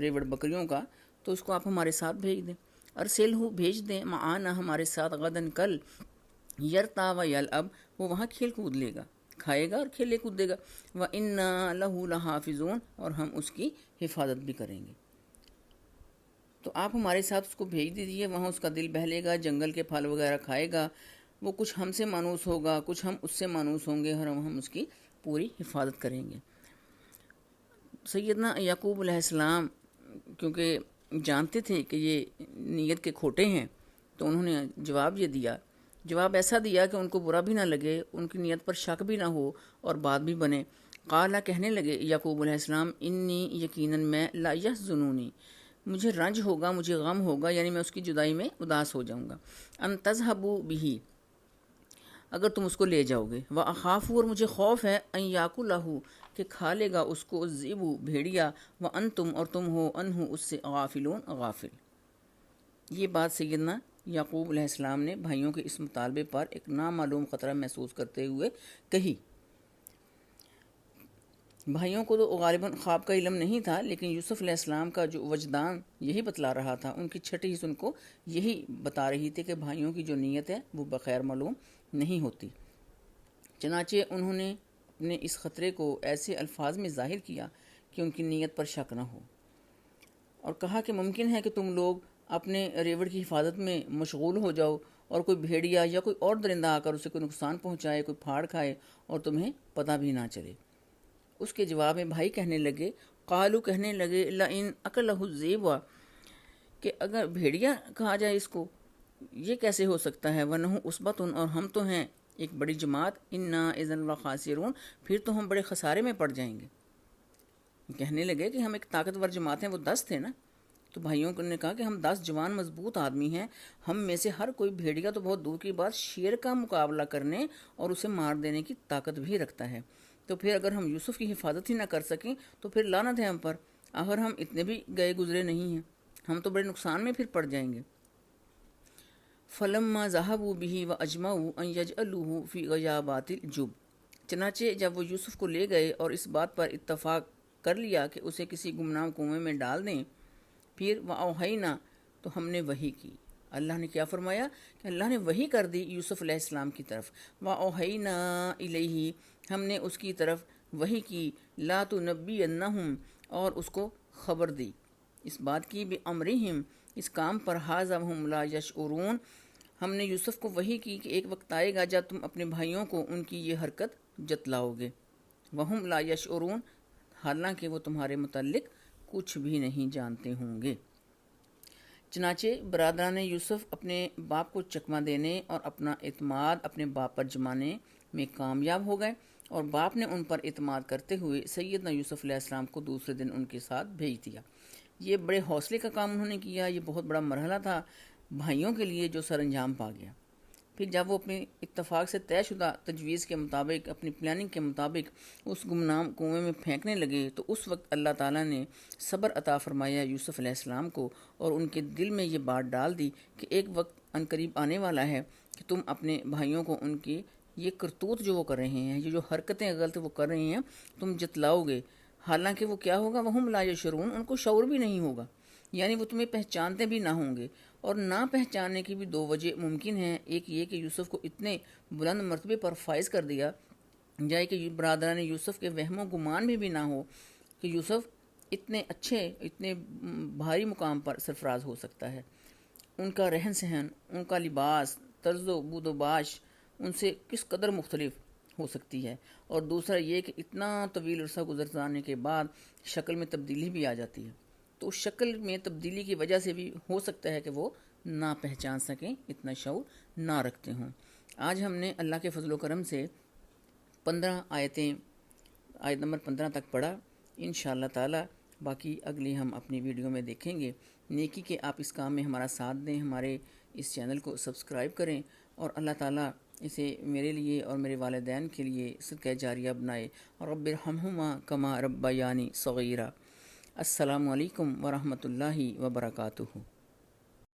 ریوڑ بکریوں کا، تو اس کو آپ ہمارے ساتھ بھیج دیں، ارسل ہو بھیج دیں، معانا ہمارے ساتھ، غدن کل، یرتا و یلعب وہ وہاں کھیل کود لے گا، کھائے گا اور کھیلے کودے گا، وَإِنَّا لَهُ لَحَافِظُونَ اور ہم اس کی حفاظت بھی کریں گے۔ تو آپ ہمارے ساتھ اس کو بھیج دیجیے، وہاں اس کا دل بہلے گا، جنگل کے پھل وغیرہ کھائے گا، وہ کچھ ہم سے مانوس ہوگا، کچھ ہم اس سے مانوس ہوں گے، اور ہم اس کی پوری حفاظت کریں گے۔ سیدنا یعقوب علیہ السلام کیونکہ جانتے تھے کہ یہ نیت کے کھوٹے ہیں، تو انہوں نے جواب یہ دیا، جواب ایسا دیا کہ ان کو برا بھی نہ لگے، ان کی نیت پر شک بھی نہ ہو اور بات بھی بنے۔ قالا کہنے لگے یعقوب علیہ السلام، انی یقیناً میں، لا یحزنونی مجھے رنج ہوگا، مجھے غم ہوگا، یعنی میں اس کی جدائی میں اداس ہو جاؤں گا، ان تذہبوا بہ اگر تم اس کو لے جاؤ گے، وَأَخَافُ اور مجھے خوف ہے، ان یاکلہ کہ کھا لے گا اس کو، الذئب بھیڑیا، وانتم اور تم ہو، انہ اس سے، غافلون غافل۔ یہ بات سیدنا یعقوب علیہ السلام نے بھائیوں کے اس مطالبے پر ایک نامعلوم خطرہ محسوس کرتے ہوئے کہی۔ بھائیوں کو تو غالباً خواب کا علم نہیں تھا، لیکن یوسف علیہ السلام کا جو وجدان یہی بتلا رہا تھا، ان کی چھٹی حص ان کو یہی بتا رہی تھی کہ بھائیوں کی جو نیت ہے وہ بخیر معلوم نہیں ہوتی۔ چنانچہ انہوں نے اپنے اس خطرے کو ایسے الفاظ میں ظاہر کیا کہ ان کی نیت پر شک نہ ہو، اور کہا کہ ممکن ہے کہ تم لوگ اپنے ریوڑ کی حفاظت میں مشغول ہو جاؤ اور کوئی بھیڑیا یا کوئی اور درندہ آ کر اسے کوئی نقصان پہنچائے، کوئی پھاڑ کھائے اور تمہیں پتہ بھی نہ چلے۔ اس کے جواب میں بھائی کہنے لگے، قالو کہنے لگے، لئن اکلہ الذئب کہ اگر بھیڑیا کہا جائے اس کو، یہ کیسے ہو سکتا ہے، ونحن عصبۃ اور ہم تو ہیں ایک بڑی جماعت، انا اذا لخاسرون پھر تو ہم بڑے خسارے میں پڑ جائیں گے۔ کہنے لگے کہ ہم ایک طاقتور جماعت ہیں، وہ 10 تھے نا، تو بھائیوں نے کہا کہ ہم 10 جوان مضبوط آدمی ہیں، ہم میں سے ہر کوئی بھیڑیا تو بہت دور کی بات شیر کا مقابلہ کرنے اور اسے مار دینے کی طاقت بھی رکھتا ہے، تو پھر اگر ہم یوسف کی حفاظت ہی نہ کر سکیں تو پھر لعنت ہے ہم پر، آخر ہم اتنے بھی گئے گزرے نہیں ہیں، ہم تو بڑے نقصان میں پھر پڑ جائیں گے۔ فلما ذهبوا به واجمعوا ان يجعلوه في غيابات الجب چنانچہ جب وہ یوسف کو لے گئے اور اس بات پر اتفاق کر لیا کہ اسے کسی گمنام کنویں میں ڈال دیں، پھر وَأَوْحَيْنَا تو ہم نے وحی کی، اللہ نے کیا فرمایا کہ اللہ نے وحی کر دی یوسف علیہ السلام کی طرف، وَأَوْحَيْنَا إِلَيْهِ ہم نے اس کی طرف وحی کی، لَا تُنَبِّئَنَّهُمْ اور اس کو خبر دی اس بات کی، بِأَمْرِهِمْ اس کام پر، ہٰذَا وَهُمْ لَا يَشْعُرُونَ ہم نے یوسف کو وحی کی کہ ایک وقت آئے گا جب تم اپنے بھائیوں کو ان کی یہ حرکت جتلاؤ گے، وَهُمْ لَا يَشْعُرُونَ حالانکہ وہ تمہارے متعلق کچھ بھی نہیں جانتے ہوں گے۔ چنانچہ برادران یوسف اپنے باپ کو چکمہ دینے اور اپنا اعتماد اپنے باپ پر جمانے میں کامیاب ہو گئے، اور باپ نے ان پر اعتماد کرتے ہوئے سیدنا یوسف علیہ السلام کو دوسرے دن ان کے ساتھ بھیج دیا۔ یہ بڑے حوصلے کا کام انہوں نے کیا، یہ بہت بڑا مرحلہ تھا بھائیوں کے لیے جو سر انجام پا گیا۔ پھر جب وہ اپنے اتفاق سے طے شدہ تجویز کے مطابق، اپنی پلاننگ کے مطابق اس گمنام کنویں میں پھینکنے لگے، تو اس وقت اللہ تعالیٰ نے صبر عطا فرمایا یوسف علیہ السلام کو، اور ان کے دل میں یہ بات ڈال دی کہ ایک وقت عنقریب آنے والا ہے کہ تم اپنے بھائیوں کو ان کی یہ کرتوت جو وہ کر رہے ہیں، یہ جو حرکتیں غلط وہ کر رہے ہیں، تم جتلاؤ گے، حالانکہ وہ کیا ہوگا، وہم لا یشعرون ان کو شعور بھی نہیں ہوگا، یعنی وہ تمہیں پہچانتے بھی نہ ہوں گے۔ اور نہ پہچاننے کی بھی 2 وجہ ممکن ہیں، ایک یہ کہ یوسف کو اتنے بلند مرتبے پر فائز کر دیا جائے کہ برادران یوسف کے وہم و گمان بھی نہ ہو کہ یوسف اتنے اچھے، اتنے بھاری مقام پر سرفراز ہو سکتا ہے، ان کا رہن سہن، ان کا لباس، طرز و بود و باش ان سے کس قدر مختلف ہو سکتی ہے، اور دوسرا یہ کہ اتنا طویل عرصہ گزر جانے کے بعد شکل میں تبدیلی بھی آ جاتی ہے، تو اس شکل میں تبدیلی کی وجہ سے بھی ہو سکتا ہے کہ وہ نہ پہچان سکیں، اتنا شعور نہ رکھتے ہوں۔ آج ہم نے اللہ کے فضل و کرم سے 15 آیتیں، آیت نمبر 15 تک پڑھا، انشاءاللہ تعالی باقی اگلی ہم اپنی ویڈیو میں دیکھیں گے۔ نیکی کے آپ اس کام میں ہمارا ساتھ دیں، ہمارے اس چینل کو سبسکرائب کریں، اور اللہ تعالیٰ اسے میرے لیے اور میرے والدین کے لیے صدقہ جاریہ بنائے، رب ارحمہما کما ربیانی صغیرا۔ السلام علیکم ورحمۃ اللہ وبرکاتہ۔